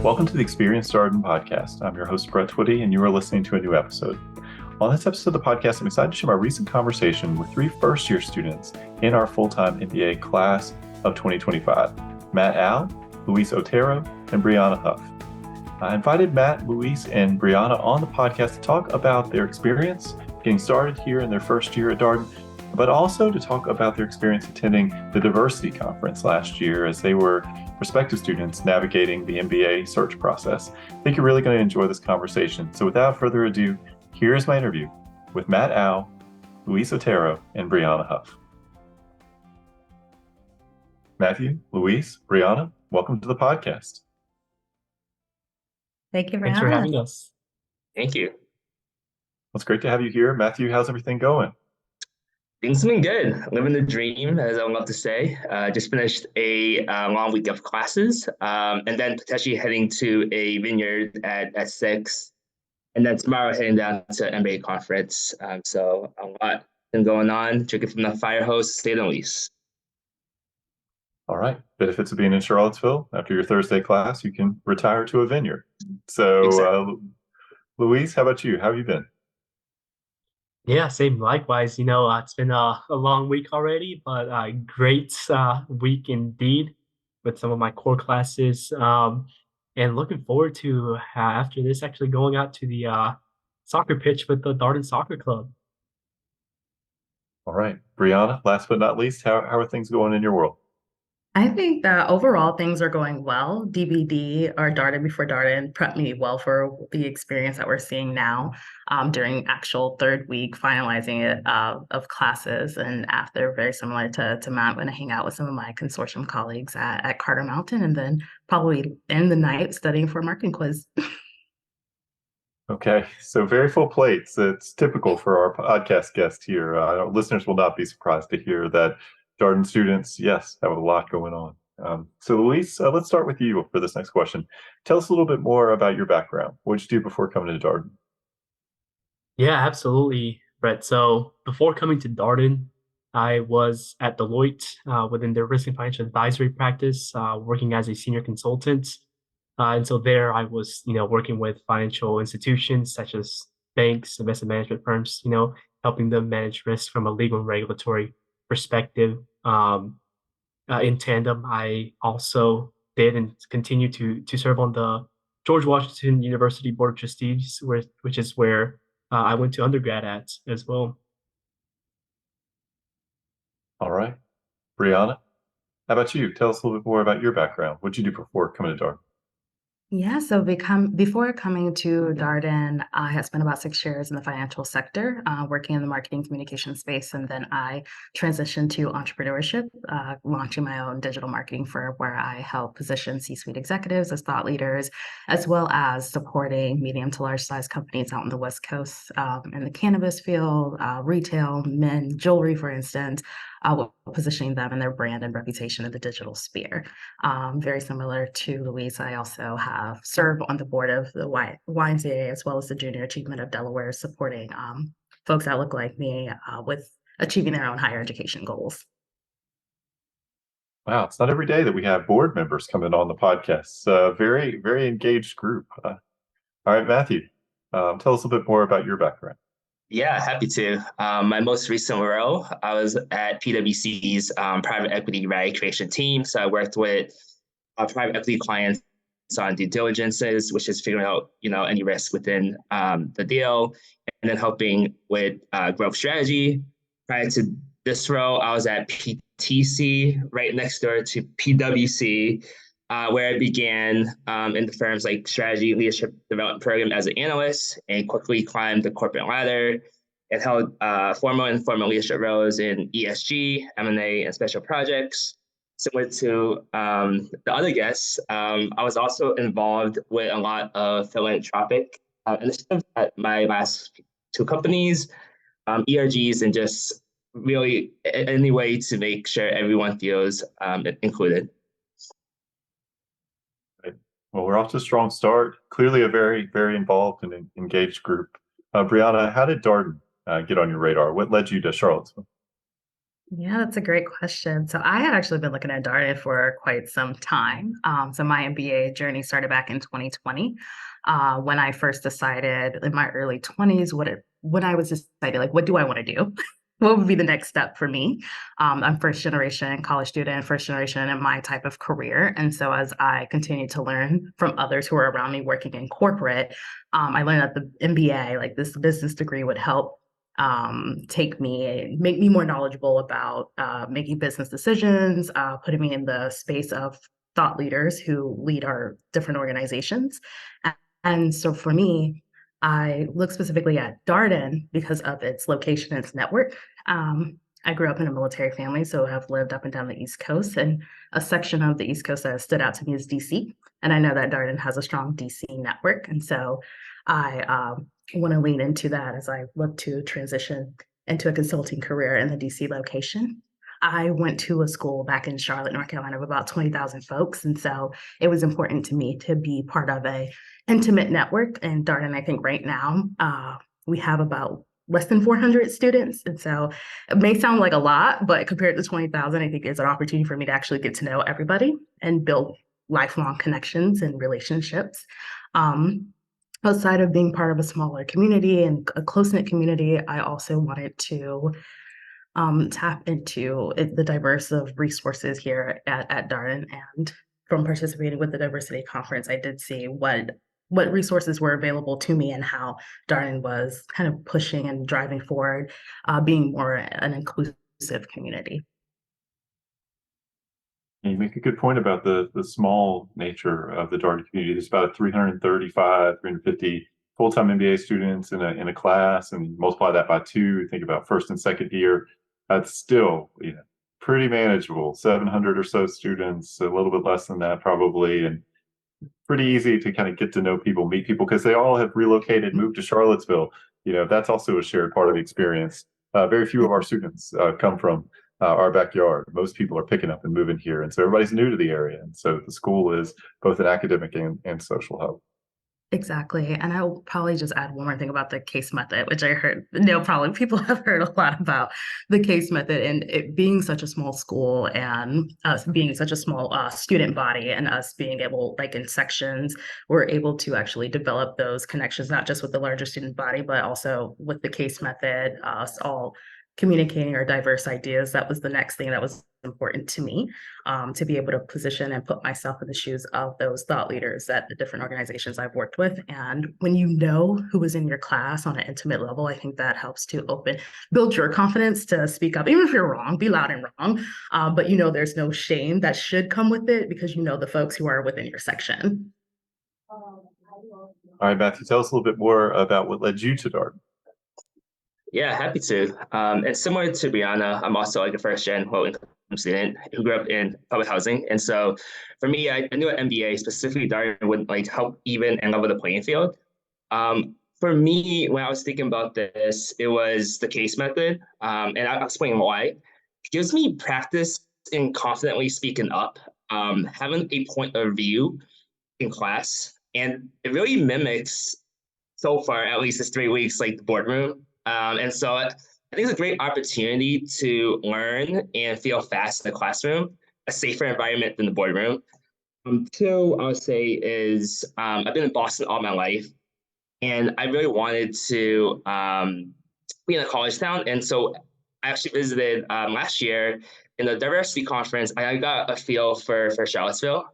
Welcome to the Experience Darden podcast. I'm your host, Brett Twitty, and you are listening to a new episode. On this episode of the podcast, I'm excited to share my recent conversation with three first-year students in our full-time MBA class of 2025, Matt Al, Luis Otero, and Brianna Huff. I invited Matt, Luis, and Brianna on the podcast to talk about their experience getting started here in their first year at Darden, but also to talk about their experience attending the Diversity Conference last year as they were prospective students navigating the MBA search process. I think you're really going to enjoy this conversation. So without further ado, here's my interview with Matt Al, Luis Otero, and Brianna Huff. Matthew, Luis, Brianna, welcome to the podcast. Thank you Thanks for having us. Thank you. It's great to have you here. Matthew, how's everything going? Things have been good. Living the dream, as I love to say. Just finished a long week of classes, and then potentially heading to a vineyard at 6. And then tomorrow heading down to MBA conference. So a lot been going on, drinking from the fire hose, stay in lease. All right. Benefits of being in Charlottesville. After your Thursday class, you can retire to a vineyard. So, Exactly. Luis, how about you? How have you been? Yeah, same. Likewise. It's been a long week already, but a great week indeed with some of my core classes. And looking forward to, after this, actually going out to the soccer pitch with the Darden Soccer Club. All right. Brianna, last but not least, how are things going in your world? I think that overall things are going well. DBD or Darden Before Darden prepped me well for the experience that we're seeing now during actual third week, finalizing it of classes. And after, very similar to Matt, I'm going to hang out with some of my consortium colleagues at Carter Mountain and then probably end the night studying for a marketing quiz. Okay, so very full plates. It's typical for our podcast guest here. Listeners will not be surprised to hear that Darden students, yes, have a lot going on. So Luis, let's start with you for this next question. Tell us a little bit more about your background. What did you do before coming to Darden? Yeah, absolutely, Brett. So before coming to Darden, I was at Deloitte within their risk and financial advisory practice, working as a senior consultant. And so there I was, working with financial institutions such as banks, investment management firms, helping them manage risk from a legal and regulatory perspective. In tandem, I also did and continue to serve on the George Washington University Board of Trustees, which is where I went to undergrad at as well. All right. Brianna, how about you? Tell us a little bit more about your background. What did you do before coming to Darden? Yeah, so before coming to Darden, I had spent about 6 years in the financial sector, working in the marketing communication space. And then I transitioned to entrepreneurship, launching my own digital marketing firm where I help position C-suite executives as thought leaders, as well as supporting medium to large size companies out on the West Coast in the cannabis field, retail, men, jewelry, for instance, positioning them and their brand and reputation in the digital sphere. Very similar to Luis, I also have served on the board of the YMCA as well as the Junior Achievement of Delaware, supporting folks that look like me with achieving their own higher education goals. Wow, it's not every day that we have board members coming on the podcast. Very, very engaged group. All right, Matthew, tell us a bit more about your background. Yeah, happy to. My most recent role, I was at PwC's private equity value creation team. So I worked with private equity clients on due diligences, which is figuring out, any risk within the deal, and then helping with growth strategy. Prior to this role, I was at PTC, right next door to PwC, where I began in the firm's strategy leadership development program as an analyst and quickly climbed the corporate ladder and held formal and informal leadership roles in ESG, M&A, and special projects. Similar to the other guests, I was also involved with a lot of philanthropic initiatives at my last 2 companies, ERGs, and just really any way to make sure everyone feels included. Well, we're off to a strong start. Clearly a very, very involved and engaged group. Brianna, how did Darden get on your radar? What led you to Charlottesville? Yeah, that's a great question. So I had actually been looking at Darden for quite some time. So my MBA journey started back in 2020, when I first decided in my early 20s when I was deciding like, what do I want to do? What would be the next step for me? I'm first generation college student, first generation in my type of career. And so as I continued to learn from others who are around me working in corporate, I learned that the MBA, like this business degree, would help make me more knowledgeable about making business decisions, putting me in the space of thought leaders who lead our different organizations. And so for me, I look specifically at Darden because of its location and its network. I grew up in a military family, so I've lived up and down the East Coast, and a section of the East Coast that has stood out to me is DC. And I know that Darden has a strong DC network. And so I want to lean into that as I look to transition into a consulting career in the DC location. I went to a school back in Charlotte, North Carolina, of about 20,000 folks. And so it was important to me to be part of a intimate network. And Darden, I think right now, we have about less than 400 students. And so it may sound like a lot, but compared to 20,000, I think it's an opportunity for me to actually get to know everybody and build lifelong connections and relationships. Um, Outside of being part of a smaller community and a close-knit community, I also wanted to tap into the diverse of resources here at Darden. And from participating with the Diversity Conference, I did see what resources were available to me and how Darden was kind of pushing and driving forward, being more an inclusive community. You make a good point about the small nature of the Darden community. There's about 335, 350 full-time MBA students in a class, and multiply that by two. Think about first and second year. That's still pretty manageable. 700 or so students, a little bit less than that probably, and pretty easy to kind of get to know people, meet people, because they all have relocated, moved to Charlottesville. That's also a shared part of the experience. Very few of our students come from our backyard. Most people are picking up and moving here. And so everybody's new to the area. And so the school is both an academic and social hub. Exactly. And I'll probably just add one more thing about the case method, which I heard, no problem. People have heard a lot about the case method and it being such a small school and us being such a small student body and us being able, like in sections, we're able to actually develop those connections, not just with the larger student body, but also with the case method, us all communicating our diverse ideas. That was the next thing that was important to me, to be able to position and put myself in the shoes of those thought leaders at the different organizations I've worked with. And when you know who is in your class on an intimate level, I think that helps to build your confidence to speak up, even if you're wrong, be loud and wrong. But there's no shame that should come with it because the folks who are within your section. All right, Matthew, tell us a little bit more about what led you to Darden. Yeah, happy to. And similar to Brianna, I'm also like a first-gen low-income student who grew up in public housing. And so for me, I knew an MBA, specifically Darden, would like help even and level the playing field. For me, when I was thinking about this, it was the case method. And I'll explain why. It gives me practice in confidently speaking up, having a point of view in class. And it really mimics, so far, at least it's 3 weeks, like the boardroom. And so I think it's a great opportunity to learn and feel fast in the classroom, a safer environment than the boardroom. Two, I would say is I've been in Boston all my life, and I really wanted to be in a college town. And so I actually visited last year in the Diversity Conference. I got a feel for Charlottesville.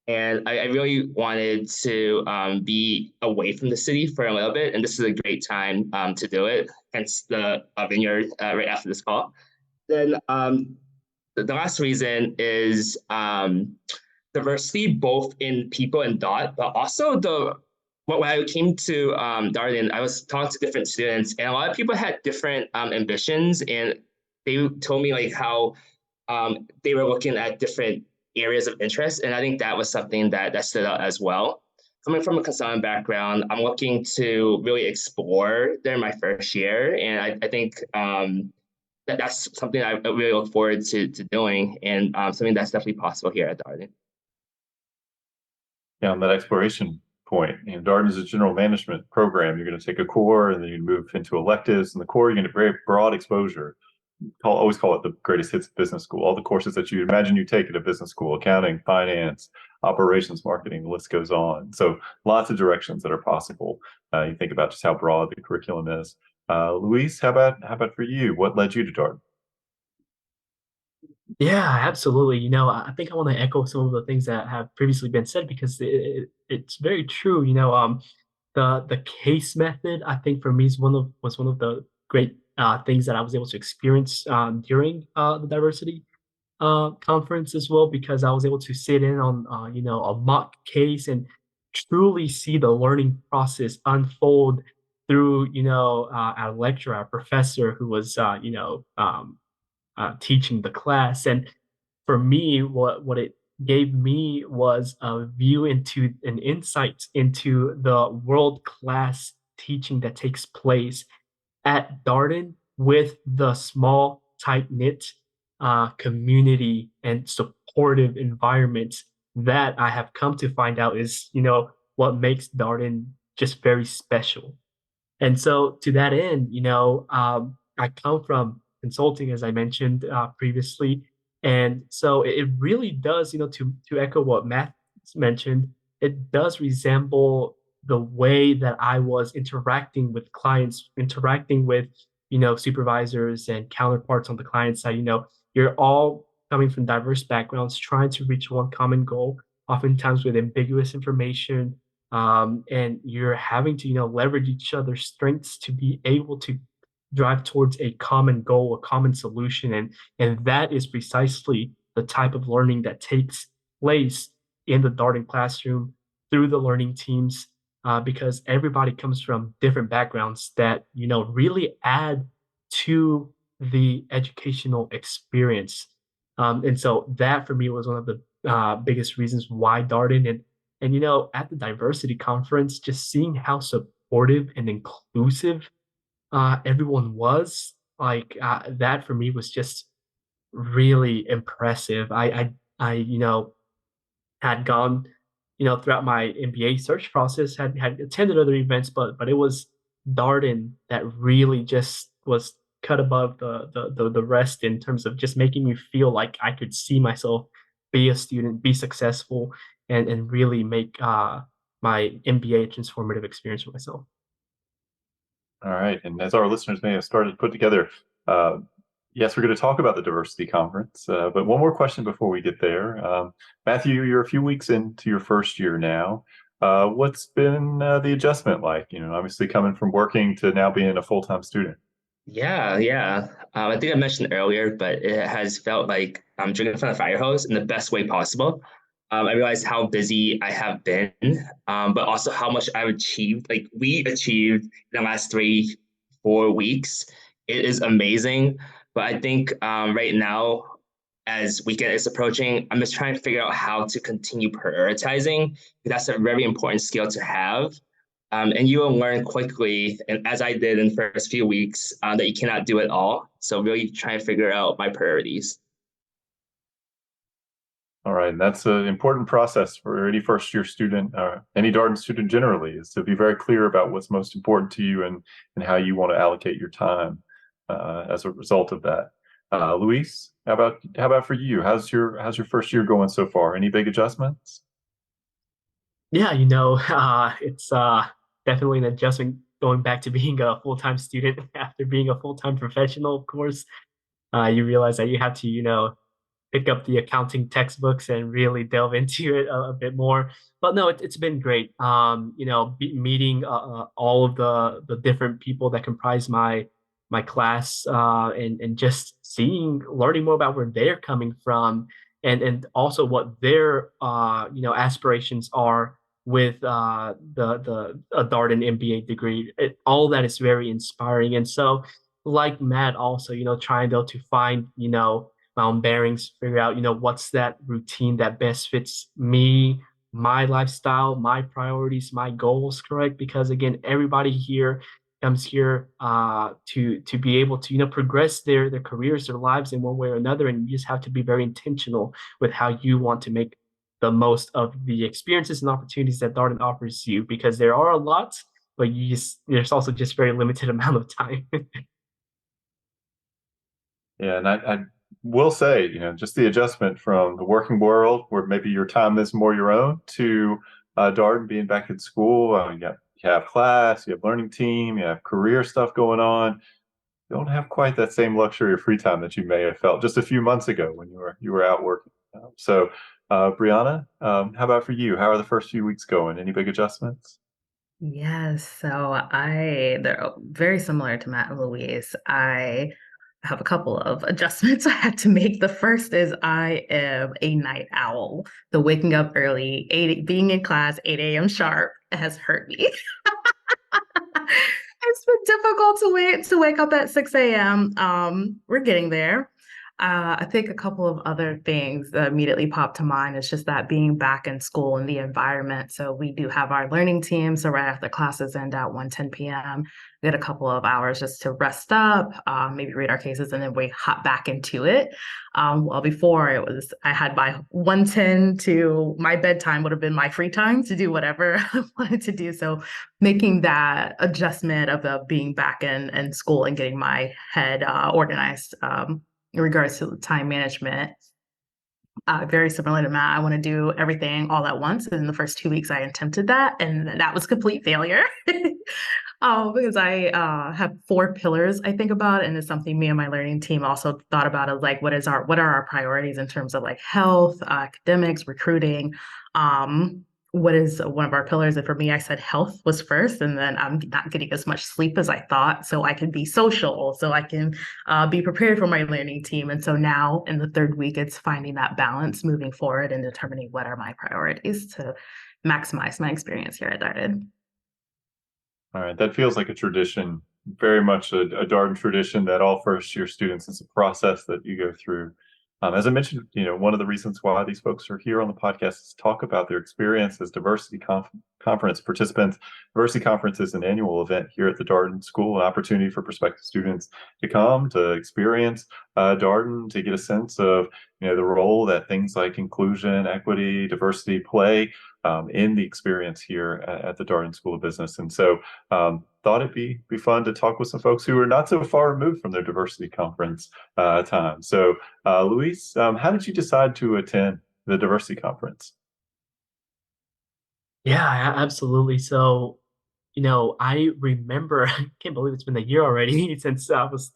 And I really wanted to be away from the city for a little bit. And this is a great time to do it, hence the vineyard right after this call. Then the last reason is diversity, both in people and dot, but also when I came to Darden, I was talking to different students, and a lot of people had different ambitions. And they told me like how they were looking at different areas of interest. And I think that was something that stood out as well. Coming from a consulting background, I'm looking to really explore during my first year. And I think that's something I really look forward to doing, and something that's definitely possible here at Darden. Yeah, on that exploration point, Darden is a general management program. You're going to take a core and then you move into electives. And the core, you're going to get very broad exposure always call it the greatest hits business school. All the courses that you imagine you take at a business school: accounting, finance, operations, marketing, the list goes on. So lots of directions that are possible. You think about just how broad the curriculum is. Luis, how about for you? What led you to Darden? Yeah, absolutely. I think I want to echo some of the things that have previously been said because it's very true. The case method, I think for me was one of the great things that I was able to experience during the diversity conference as well, because I was able to sit in on a mock case and truly see the learning process unfold through our lecturer, our professor who was teaching the class. And for me, what it gave me was a view into an insight into the world class teaching that takes place at Darden with the small, tight knit community and supportive environment that I have come to find out is, what makes Darden just very special. And so to that end, I come from consulting, as I mentioned previously, and so it really does, to echo what Matt mentioned, it does resemble the way that I was interacting with clients, interacting with supervisors and counterparts on the client side. You're all coming from diverse backgrounds, trying to reach one common goal, oftentimes with ambiguous information, and you're having to leverage each other's strengths to be able to drive towards a common goal, a common solution, and that is precisely the type of learning that takes place in the Darden classroom through the learning teams, because everybody comes from different backgrounds that really add to the educational experience. And so that for me was one of the biggest reasons why Darden. And at the diversity conference, just seeing how supportive and inclusive everyone was, like that for me was just really impressive. I had gone, throughout my MBA search process, had attended other events, but it was Darden that really just was cut above the rest in terms of just making me feel like I could see myself be a student, be successful, and really make my MBA a transformative experience for myself. All right. And as our listeners may have started to put together, uh, yes, we're going to talk about the diversity conference. But one more question before we get there. Matthew, you're a few weeks into your first year now. What's been the adjustment like? Obviously coming from working to now being a full-time student. Yeah, yeah. I think I mentioned earlier, but it has felt like I'm drinking from the fire hose in the best way possible. I realized how busy I have been, but also how much I've achieved. Like we achieved in the last 4 weeks. It is amazing. But I think right now, as weekend is approaching, I'm just trying to figure out how to continue prioritizing. That's a very important skill to have. And you will learn quickly, and as I did in the first few weeks, that you cannot do it all. So really try to figure out my priorities. All right. And that's an important process for any first year student, any Darden student generally, is to be very clear about what's most important to you and how you want to allocate your time as a result of that. Luis, how about for you? How's your first year going so far? Any big adjustments? Yeah, it's definitely an adjustment going back to being a full-time student after being a full-time professional, of course. You realize that you have to, pick up the accounting textbooks and really delve into it a bit more. But no, it's been great. Meeting all of the different people that comprise my class, and just learning more about where they're coming from, and also what their aspirations are with the a Darden MBA degree. All that is very inspiring. And so, like Matt, also trying though to find my own bearings, figure out what's that routine that best fits me, my lifestyle, my priorities, my goals. Correct, because again, everybody here comes here to be able to progress their careers, their lives in one way or another, and you just have to be very intentional with how you want to make the most of the experiences and opportunities that Darden offers you, because there are a lot, but there's also just very limited amount of time. Yeah, and I will say, just the adjustment from the working world, where maybe your time is more your own, to Darden being back in school. You have class, you have learning team, you have career stuff going on. You don't have quite that same luxury of free time that you may have felt just a few months ago when you were out working. Brianna, how about for you? How are the first few weeks going? Any big adjustments? Yes, so they're very similar to Matt and Louise. I have a couple of adjustments I had to make. The first is I am a night owl. The waking up early, being in class 8 a.m. sharp has hurt me. It's been difficult to wake up at 6 a.m. We're getting there. I think a couple of other things that immediately pop to mind is just that being back in school and the environment. So we do have our learning team. So right after classes end at 1:10 p.m., we get a couple of hours just to rest up, maybe read our cases, and then we hop back into it. Well, before it was, I had my 1:10 to my bedtime would have been my free time to do whatever I wanted to do. So making that adjustment of being back in school and getting my head organized in regards to time management. Very similar to Matt, I want to do everything all at once. And in the first 2 weeks, I attempted that, and that was complete failure. Because I have 4 pillars I think about, and it's something me and my learning team also thought about is like, what are our priorities in terms of like health, academics, recruiting, what is one of our pillars? And for me, I said health was first, and then I'm not getting as much sleep as I thought, so I can be social, so I can be prepared for my learning team. And so now in the third week, it's finding that balance moving forward and determining what are my priorities to maximize my experience here at Darden. All right, that feels like a tradition, very much a Darden tradition that all first year students, it's a process that you go through. As I mentioned, one of the reasons why these folks are here on the podcast is to talk about their experience as conference participants. Diversity Conference is an annual event here at the Darden School, an opportunity for prospective students to come to experience Darden, to get a sense of the role that things like inclusion, equity, diversity play in the experience here at the Darden School of Business. And so thought it'd be fun to talk with some folks who are not so far removed from their diversity conference time. So, Luis, how did you decide to attend the diversity conference? Yeah, absolutely. So, I remember, I can't believe it's been a year already since I was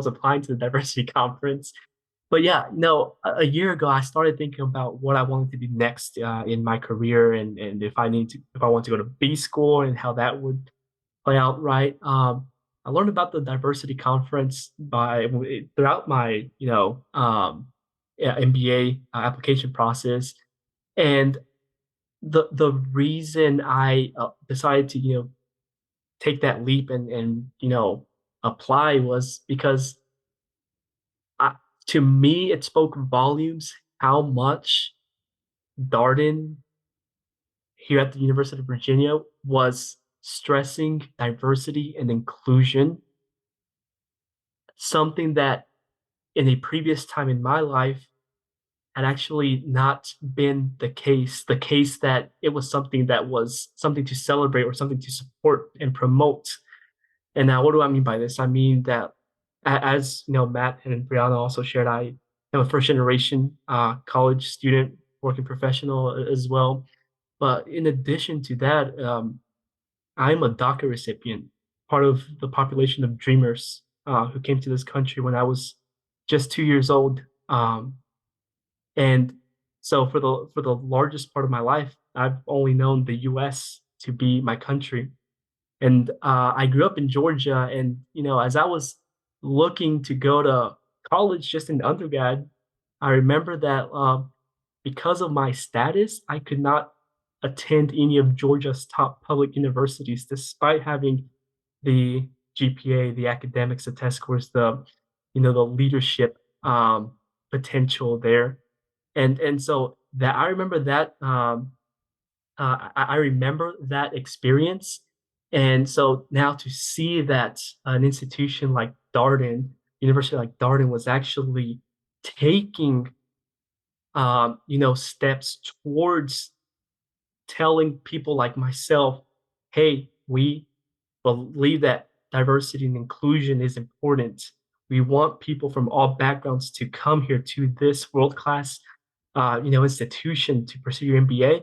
applying to the diversity conference. But yeah, no, a year ago, I started thinking about what I wanted to do next in my career, and if I want to go to B school and how that would play out right. I learned about the diversity conference throughout my yeah, MBA application process, and the reason I decided to take that leap and apply was because I, to me it spoke volumes how much Darden here at the University of Virginia was stressing diversity and inclusion, something that in a previous time in my life had actually not been the case. The case that it was something that was something to celebrate or something to support and promote. And now, what do I mean by this? I mean that, as Matt and Brianna also shared, I am a first generation college student, working professional as well. But in addition to that, I'm a DACA recipient, part of the population of dreamers who came to this country when I was just 2 years old. And so for the largest part of my life, I've only known the U.S. to be my country. And I grew up in Georgia, and as I was looking to go to college just in undergrad, I remember that because of my status, I could not attend any of Georgia's top public universities, despite having the GPA, the academics, the test scores, the leadership potential there. And so that I remember that I remember that experience. And so now to see that an institution like Darden, university like Darden, was actually taking steps towards telling people like myself, hey, we believe that diversity and inclusion is important. We want people from all backgrounds to come here to this world-class, institution to pursue your MBA.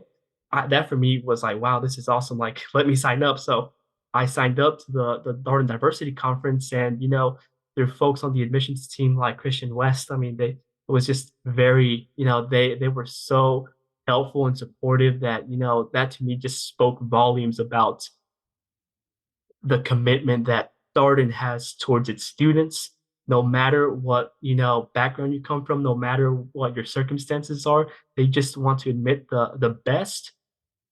That for me was like, wow, this is awesome. Like, let me sign up. So I signed up to the Darden Diversity Conference, and there are folks on the admissions team like Christian West. I mean, it was just very, they were so helpful and supportive that that to me just spoke volumes about the commitment that Darden has towards its students. No matter what background you come from, no matter what your circumstances are, they just want to admit the best,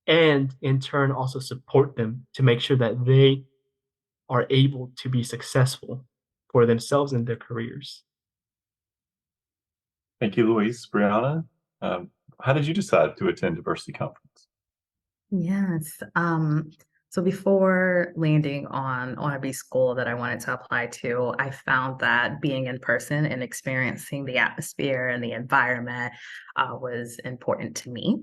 and in turn also support them to make sure that they are able to be successful for themselves and their careers. Thank you, Luis. Brianna, how did you decide to attend Diversity Conference? Yes. So before landing on a B school that I wanted to apply to, I found that being in person and experiencing the atmosphere and the environment was important to me.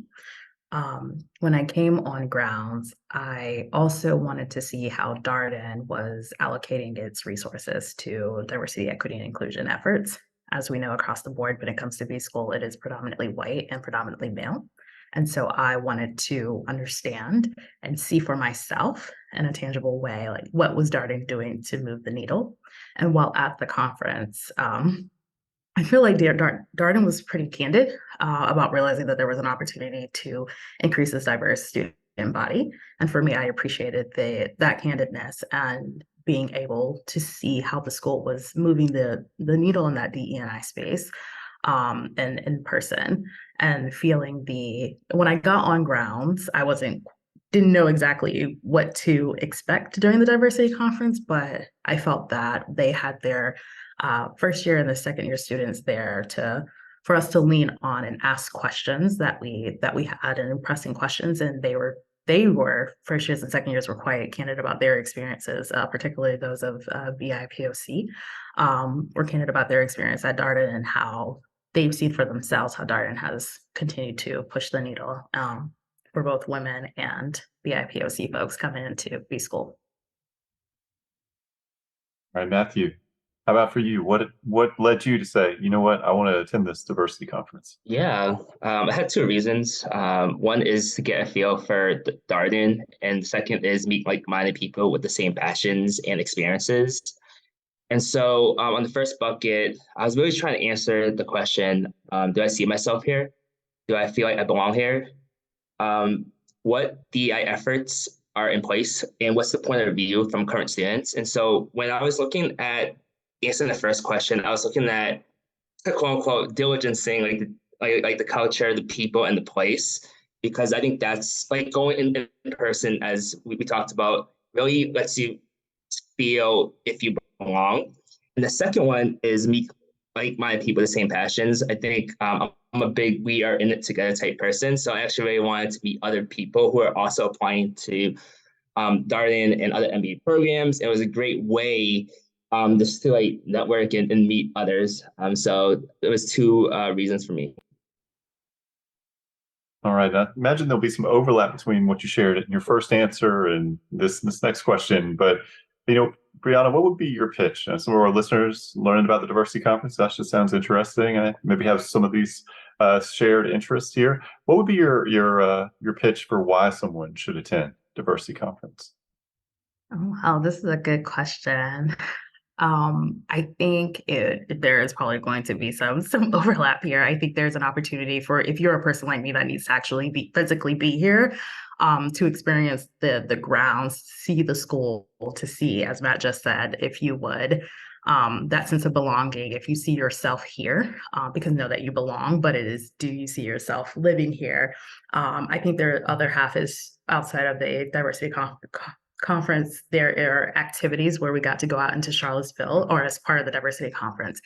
When I came on grounds, I also wanted to see how Darden was allocating its resources to diversity, equity, and inclusion efforts. As we know across the board, when it comes to B school, it is predominantly white and predominantly male. And so I wanted to understand and see for myself in a tangible way, like what was Darden doing to move the needle. And while at the conference, I feel like Darden was pretty candid about realizing that there was an opportunity to increase this diverse student body. And for me, I appreciated that candidness and being able to see how the school was moving the needle in that DE&I space and in person, and feeling when I got on grounds, I didn't know exactly what to expect during the diversity conference, but I felt that they had their first year and the second year students there for us to lean on and ask questions that we had, and pressing questions, and they were first years and second years were quite candid about their experiences, particularly those of BIPOC, were candid about their experience at Darden and how they've seen for themselves how Darden has continued to push the needle for both women and BIPOC folks coming into B school. All right, Matthew, how about for you? What led you to say, you know what, I want to attend this diversity conference? Yeah, I had two reasons. One is to get a feel for Darden, and the second is meet like-minded people with the same passions and experiences. And so on the first bucket, I was really trying to answer the question, do I see myself here? Do I feel like I belong here? What DEI efforts are in place, and what's the point of view from current students? And so when I was looking at answering the first question, I was looking at quote unquote diligencing like the culture, the people, and the place, because I think that's like going in person, as we talked about, really lets you feel if you belong. And the second one is meet like-minded people with the same passions. I think I'm a big we are in it together type person. So I actually really wanted to meet other people who are also applying to Darden and other MBA programs. It was a great way just to like network and meet others. So there was two reasons for me. All right. I imagine there'll be some overlap between what you shared in your first answer and this next question. But, Brianna, what would be your pitch? Some of our listeners learning about the diversity conference, that just sounds interesting. And maybe have some of these shared interests here. What would be your pitch for why someone should attend diversity conference? Oh, wow, this is a good question. I think there is probably going to be some overlap here. I think there's an opportunity for, if you're a person like me that needs to actually physically be here, to experience the grounds, see the school, to see, as Matt just said, if you would, that sense of belonging, if you see yourself here, because know that you belong, but it is, do you see yourself living here? I think the other half is outside of the diversity conference. There are activities where we got to go out into Charlottesville, or as part of the diversity conference,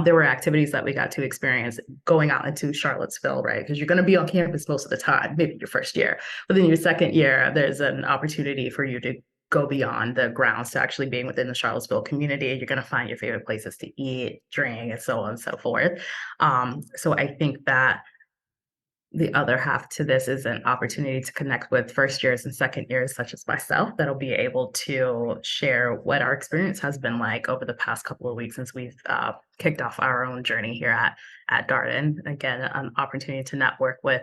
there were activities that we got to experience going out into Charlottesville, right? Because you're going to be on campus most of the time, maybe your first year, but then your second year, there's an opportunity for you to go beyond the grounds to actually being within the Charlottesville community. You're going to find your favorite places to eat, drink, and so on and so forth. So I think that the other half to this is an opportunity to connect with first years and second years, such as myself, that'll be able to share what our experience has been like over the past couple of weeks since we've kicked off our own journey here at Darden. Again, an opportunity to network with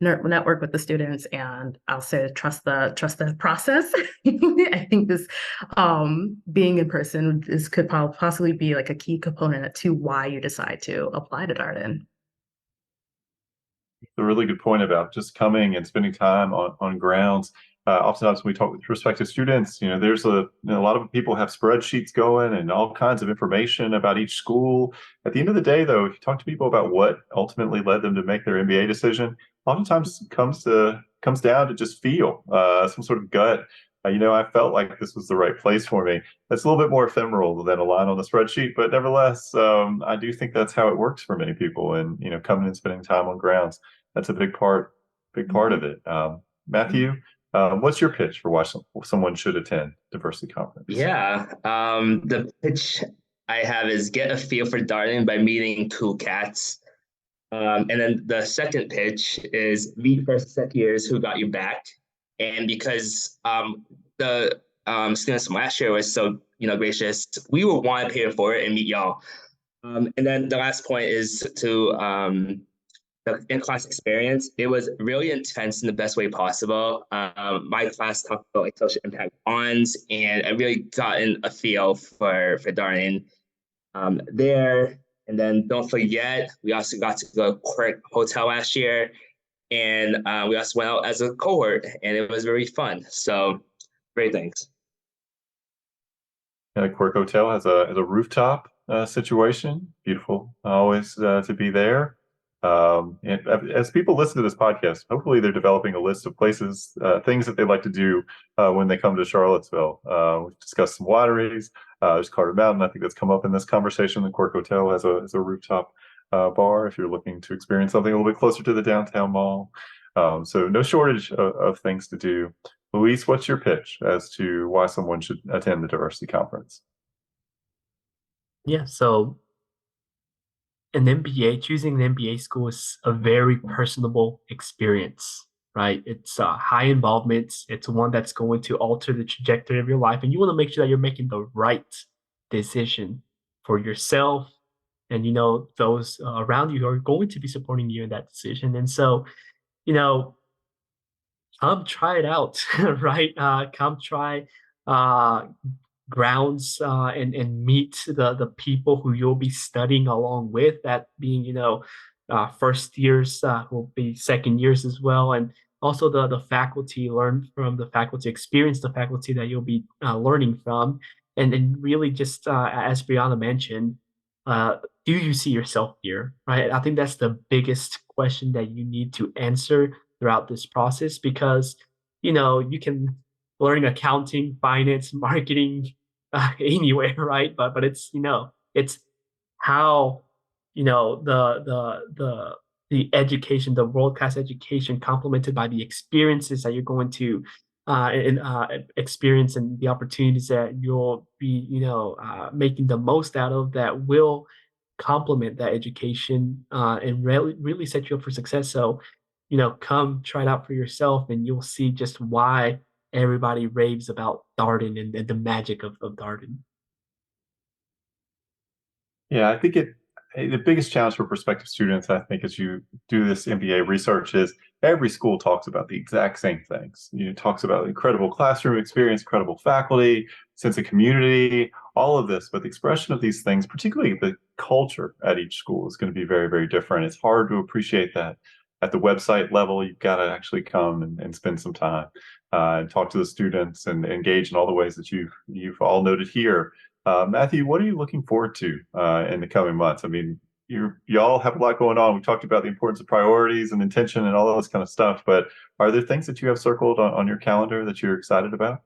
the students, and I'll say trust the process. I think this being in person could possibly be like a key component to why you decide to apply to Darden. A really good point about just coming and spending time on grounds. Oftentimes when we talk with prospective students, there's a lot of people have spreadsheets going and all kinds of information about each school. At the end of the day, though, if you talk to people about what ultimately led them to make their MBA decision, oftentimes comes down to just feel some sort of gut. I felt like this was the right place for me. That's a little bit more ephemeral than a line on the spreadsheet, but nevertheless, I do think that's how it works for many people. And coming and spending time on grounds, that's a big part of it. Matthew, what's your pitch for why someone should attend Diversity Conference? Yeah, the pitch I have is get a feel for Darden by meeting cool cats. And then the second pitch is meet first and second years who got you back. And because the students from last year was so gracious, we will want to pay for it and meet y'all. And then the last point is to the in-class experience. It was really intense in the best way possible. My class talked about like social impact bonds, and I really gotten a feel for Darden there. And then don't forget, we also got to go to Quirk Hotel last year, and we also went out as a cohort, and it was very fun. So great things. Quirk Hotel has a rooftop situation. Beautiful, always to be there. And as people listen to this podcast, hopefully they're developing a list of places, things that they'd like to do when they come to Charlottesville. We've discussed some wineries. There's Carter Mountain. I think that's come up in this conversation. The Quirk Hotel has a rooftop bar if you're looking to experience something a little bit closer to the downtown mall. So no shortage of things to do. Luis, what's your pitch as to why someone should attend the Diversity Conference? Yeah, so choosing an MBA school is a very personable experience, right? It's high involvement. It's one that's going to alter the trajectory of your life. And you want to make sure that you're making the right decision for yourself and, those around you who are going to be supporting you in that decision. And so, come try it out, right? Come try grounds and meet the people who you'll be studying along with, that being first years who will be second years as well, and also the faculty, learn from the faculty, experience the faculty that you'll be learning from, and really just as Brianna mentioned, do you see yourself here, right? I think that's the biggest question that you need to answer throughout this process, because you can learn accounting, finance, marketing anywhere, right? But it's it's how the education, the world class education, complemented by the experiences that you're going to experience, and the opportunities that you'll be making the most out of, that will complement that education and really set you up for success. So come try it out for yourself, and you'll see just why everybody raves about Darden and the magic of Darden. Yeah, I think the biggest challenge for prospective students, I think, as you do this MBA research, is every school talks about the exact same things. Talks about incredible classroom experience, incredible faculty, sense of community, all of this. But the expression of these things, particularly the culture at each school, is going to be very, very different. It's hard to appreciate that at the website level. You've got to actually come and spend some time and talk to the students and engage in all the ways that you've all noted here. Matthew, what are you looking forward to in the coming months? I mean, y'all have a lot going on. We talked about the importance of priorities and intention and all this kind of stuff, but are there things that you have circled on your calendar that you're excited about?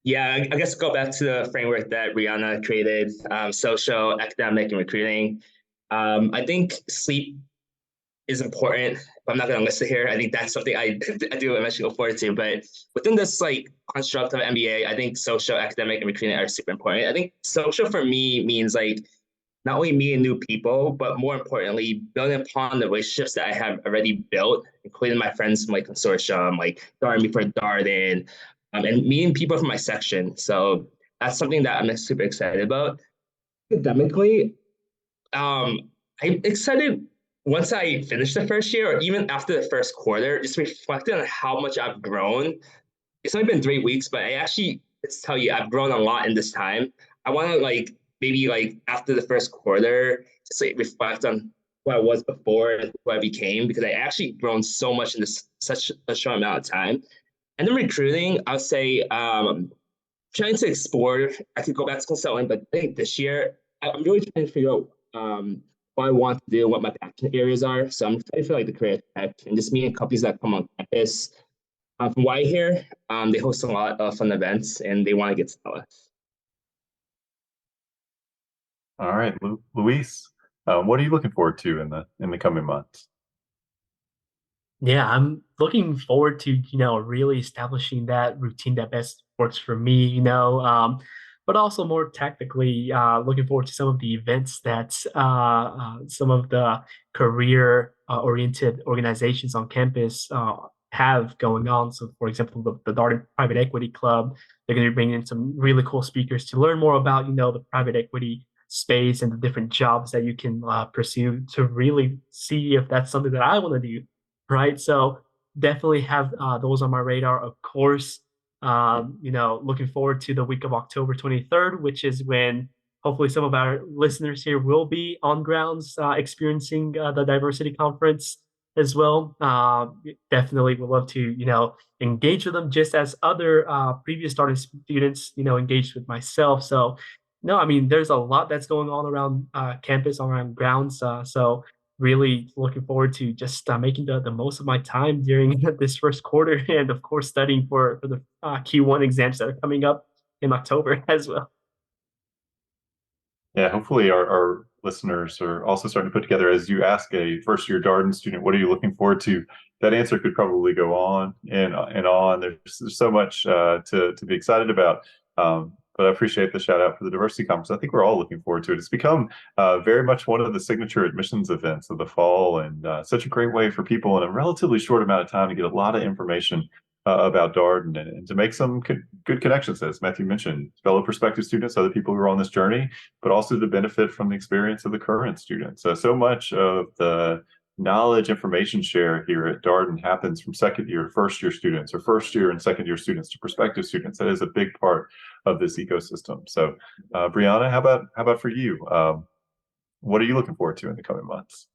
Yeah, I guess go back to the framework that Brianna created, social, academic, and recruiting. I think sleep is important. I'm not going to list it here. I think that's something I do eventually look forward to. But within this construct of MBA, I think social, academic, and recruiting are super important. I think social for me means not only meeting new people, but more importantly, building upon the relationships that I have already built, including my friends from like consortium, like Darden before Darden, and meeting people from my section. So that's something that I'm super excited about. Academically, I'm excited once I finish the first year, or even after the first quarter, just reflecting on how much I've grown. It's only been 3 weeks, but I actually, let's tell you, I've grown a lot in this time. I want to like maybe like after the first quarter, just like reflect on who I was before and who I became, because I actually grown so much in this such a short amount of time. And then recruiting, I'll say trying to explore. I could go back to consulting, but I think this year I'm really trying to figure out what I want to do, what my passion areas are. So I'm trying to feel like the career tech and just meeting companies that come on campus. From what I hear, they host a lot of fun events and they want to get to know us. All right, Luis, what are you looking forward to in the coming months? Yeah, I'm looking forward to, really establishing that routine that best works for me, but also more tactically, looking forward to some of the events that some of the career oriented organizations on campus have going on. So, for example, the Darden Private Equity Club, they're going to be bringing in some really cool speakers to learn more about, the private equity space and the different jobs that you can pursue to really see if that's something that I want to do, right? So definitely have those on my radar. Of course, looking forward to the week of October 23rd, which is when hopefully some of our listeners here will be on grounds experiencing the diversity conference as well. Definitely would love to, engage with them just as other previous starting students, engaged with myself. So no, I mean, there's a lot that's going on around campus, around grounds. So really looking forward to just making the most of my time during this first quarter, and of course studying for the Q1 exams that are coming up in October as well. Yeah, hopefully our listeners are also starting to put together, as you ask a first year Darden student, what are you looking forward to? That answer could probably go on and on. There's so much to be excited about. But I appreciate the shout out for the diversity conference. I think we're all looking forward to it. It's become very much one of the signature admissions events of the fall, and such a great way for people in a relatively short amount of time to get a lot of information about Darden and to make some good connections, as Matthew mentioned, fellow prospective students, other people who are on this journey, but also to benefit from the experience of the current students. So much of the knowledge information share here at Darden happens from second year to first year students, or first year and second year students to prospective students. That is a big part of this ecosystem. So Brianna, how about for you? What are you looking forward to in the coming months?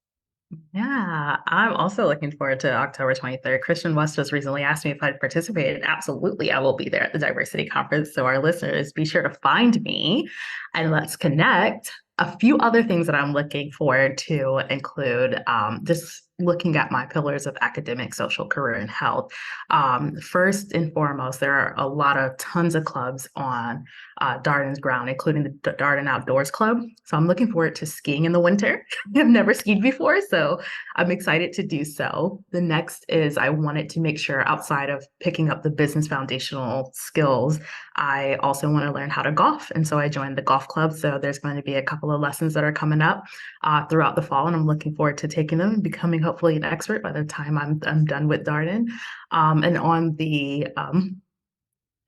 Yeah, I'm also looking forward to October 23rd. Christian West just recently asked me if I'd participate. Absolutely, I will be there at the Diversity Conference. So, our listeners, be sure to find me and let's connect. A few other things that I'm looking forward to include just looking at my pillars of academic, social, career, and health. First and foremost, there are a lot of tons of clubs on Darden's ground, including the Darden Outdoors Club. So I'm looking forward to skiing in the winter. I've never skied before, so I'm excited to do so. The next is I wanted to make sure, outside of picking up the business foundational skills, I also want to learn how to golf. And so I joined the golf club. So there's going to be a couple of lessons that are coming up throughout the fall, and I'm looking forward to taking them and becoming hopefully an expert by the time I'm done with Darden. And on the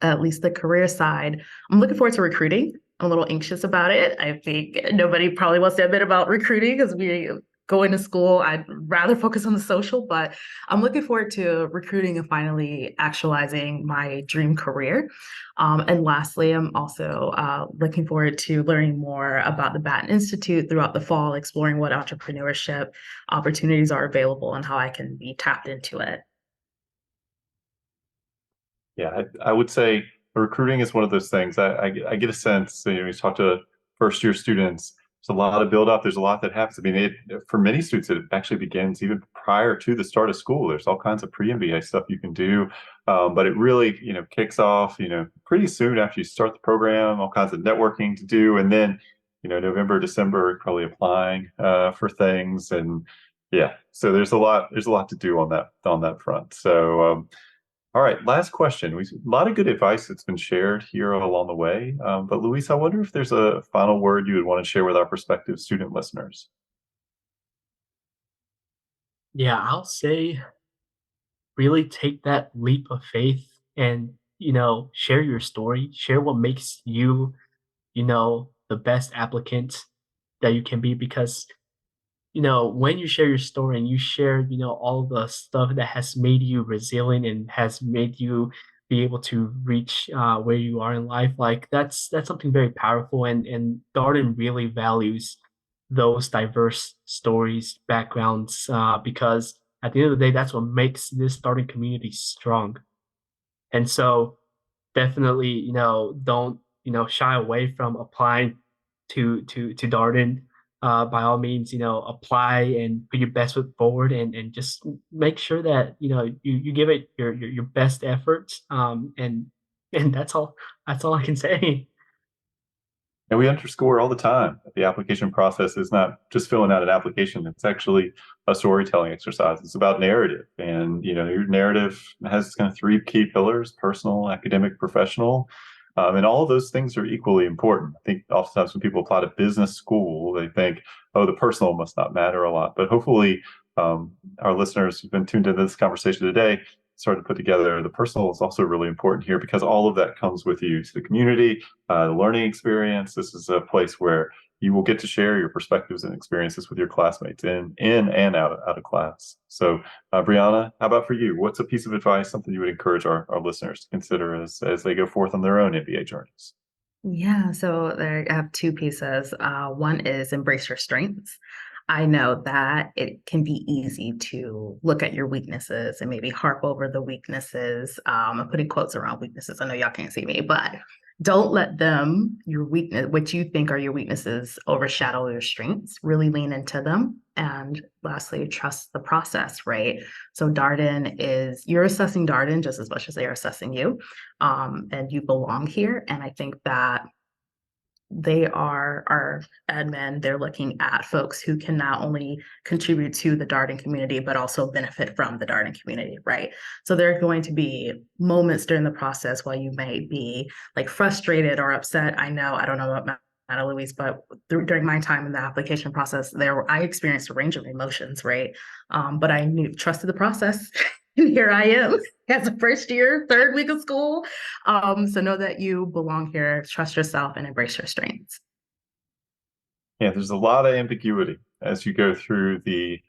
at least the career side, I'm looking forward to recruiting. I'm a little anxious about it. I think nobody probably wants to admit about recruiting because we go into school. I'd rather focus on the social, but I'm looking forward to recruiting and finally actualizing my dream career. And lastly, I'm also looking forward to learning more about the Batten Institute throughout the fall, exploring what entrepreneurship opportunities are available and how I can be tapped into it. Yeah, I would say recruiting is one of those things. I get a sense, you talk to first year students, there's a lot of build up. There's a lot that happens. I mean, for many students, it actually begins even prior to the start of school. There's all kinds of pre-MBA stuff you can do, but it really, kicks off, pretty soon after you start the program. All kinds of networking to do, and then, November, December, probably applying for things, and yeah. So there's a lot to do on that front. So. All right, last question. A lot of good advice that's been shared here along the way. But Luis, I wonder if there's a final word you would want to share with our prospective student listeners. Yeah, I'll say really take that leap of faith and, share your story, share what makes you, the best applicant that you can be because when you share your story and you share, all the stuff that has made you resilient and has made you be able to reach where you are in life, like that's something very powerful. And Darden really values those diverse stories, backgrounds, because at the end of the day, that's what makes this Darden community strong. And so definitely, don't, shy away from applying to Darden. By all means, apply and put your best foot forward and just make sure that, you give it your best efforts. And that's all I can say. And we underscore all the time that the application process is not just filling out an application. It's actually a storytelling exercise. It's about narrative. And, your narrative has kind of three key pillars: personal, academic, professional. And all of those things are equally important. I think oftentimes when people apply to business school, they think, oh, the personal must not matter a lot. But hopefully, our listeners who've been tuned into this conversation today started to put together the personal is also really important here because all of that comes with you to the community, the learning experience. This is a place where you will get to share your perspectives and experiences with your classmates in and out of class. So, Brianna, how about for you? What's a piece of advice, something you would encourage our listeners to consider as they go forth on their own MBA journeys? Yeah, so there I have two pieces. One is embrace your strengths. I know that it can be easy to look at your weaknesses and maybe harp over the weaknesses. I'm putting quotes around weaknesses. I know y'all can't see me, but don't let your weakness, what you think are your weaknesses, overshadow your strengths. Really lean into them. And lastly, trust the process, right? So you're assessing Darden just as much as they are assessing you. And you belong here. And I think that they are our admin. They're looking at folks who can not only contribute to the Darden community, but also benefit from the Darden community, right? So there are going to be moments during the process while you may be like frustrated or upset. I don't know about Matt or Luis, but during my time in the application process, I experienced a range of emotions, right? But I trusted the process. And here I am as a first year, third week of school. So know that you belong here, trust yourself, and embrace your strengths. Yeah, there's a lot of ambiguity as you go through the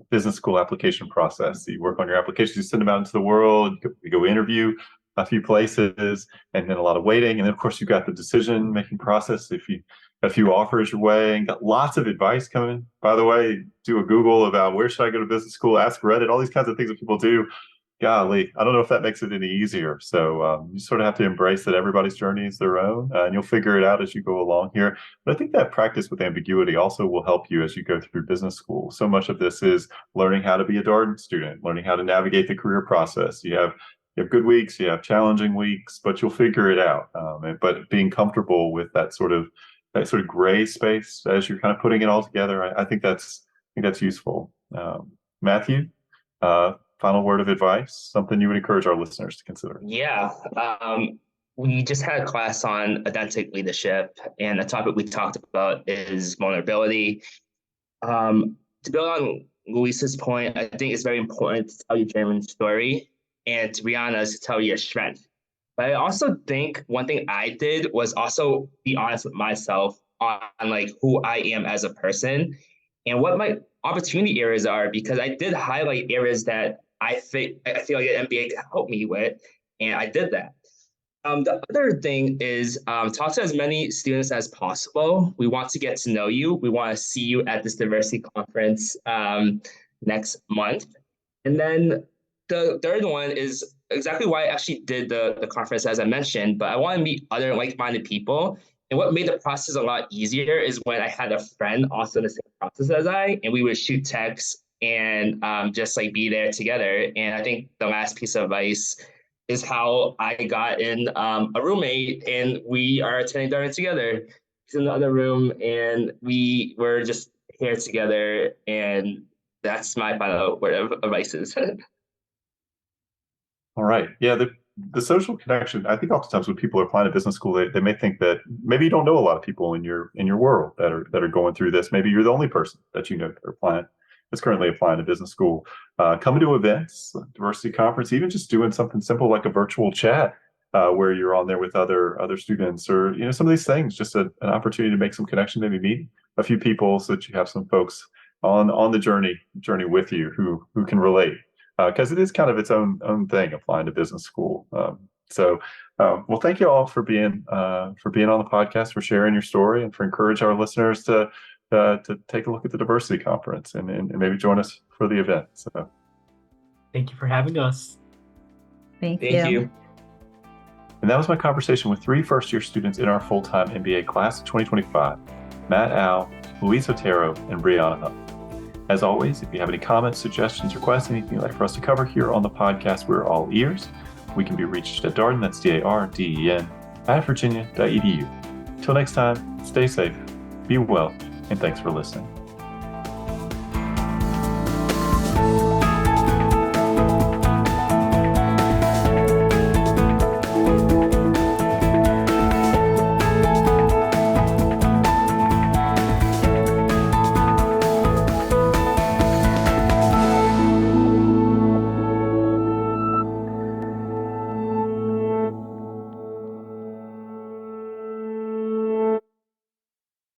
business school application process. You work on your applications, you send them out into the world, you go interview a few places, and then a lot of waiting. And then, of course, you've got the decision-making process. If you a few offers your way and got lots of advice coming, by the way, do a Google about where should I go to business school, ask Reddit, all these kinds of things that people do. Golly, I don't know if that makes it any easier. So you sort of have to embrace that everybody's journey is their own, and you'll figure it out as you go along here. But I think that practice with ambiguity also will help you as you go through business school. So much of this is learning how to be a Darden student, learning how to navigate the career process. You have good weeks, you have challenging weeks, but you'll figure it out. But being comfortable with that sort of gray space as you're kind of putting it all together, I think that's useful. Matthew, final word of advice, something you would encourage our listeners to consider? Yeah. We just had a class on authentic leadership, and the topic we talked about is vulnerability. To build on Luis's point, I think it's very important to tell your genuine story, and to be honest, to tell your strength. But I also think one thing I did was also be honest with myself on like who I am as a person and what my opportunity areas are, because I did highlight areas that I feel like an MBA can help me with, and I did that. The other thing is talk to as many students as possible. We want to get to know you. We want to see you at this diversity conference next month. And then the third one is exactly why I actually did the conference, as I mentioned, but I want to meet other like-minded people. And what made the process a lot easier is when I had a friend also in the same process as and we would shoot texts and just like be there together. And I think the last piece of advice is how I got in a roommate, and we are attending Darden together. He's in the other room, and we were just here together, and that's my final word of advice is. All right. Yeah, the social connection, I think oftentimes when people are applying to business school, they may think that maybe you don't know a lot of people in your world that are going through this. Maybe you're the only person that you know that's currently applying to business school. Coming to events, diversity conference, even just doing something simple like a virtual chat where you're on there with other students, or some of these things, just an opportunity to make some connection, maybe meet a few people so that you have some folks on the journey with you who can relate, because it is kind of its own thing applying to business school. Well, thank you all for being on the podcast, for sharing your story, and for encourage our listeners to take a look at the diversity conference and maybe join us for the event. So Thank you for having us. Thank Thank you. you. And that was my conversation with 3 first-year students in our full-time MBA class of 2025, Matt Al, Luis Otero, and Brianna Huff. As always, if you have any comments, suggestions, requests, anything you'd like for us to cover here on the podcast, we're all ears. We can be reached at Darden, that's DARDEN, @virginia.edu. Till next time, stay safe, be well, and thanks for listening.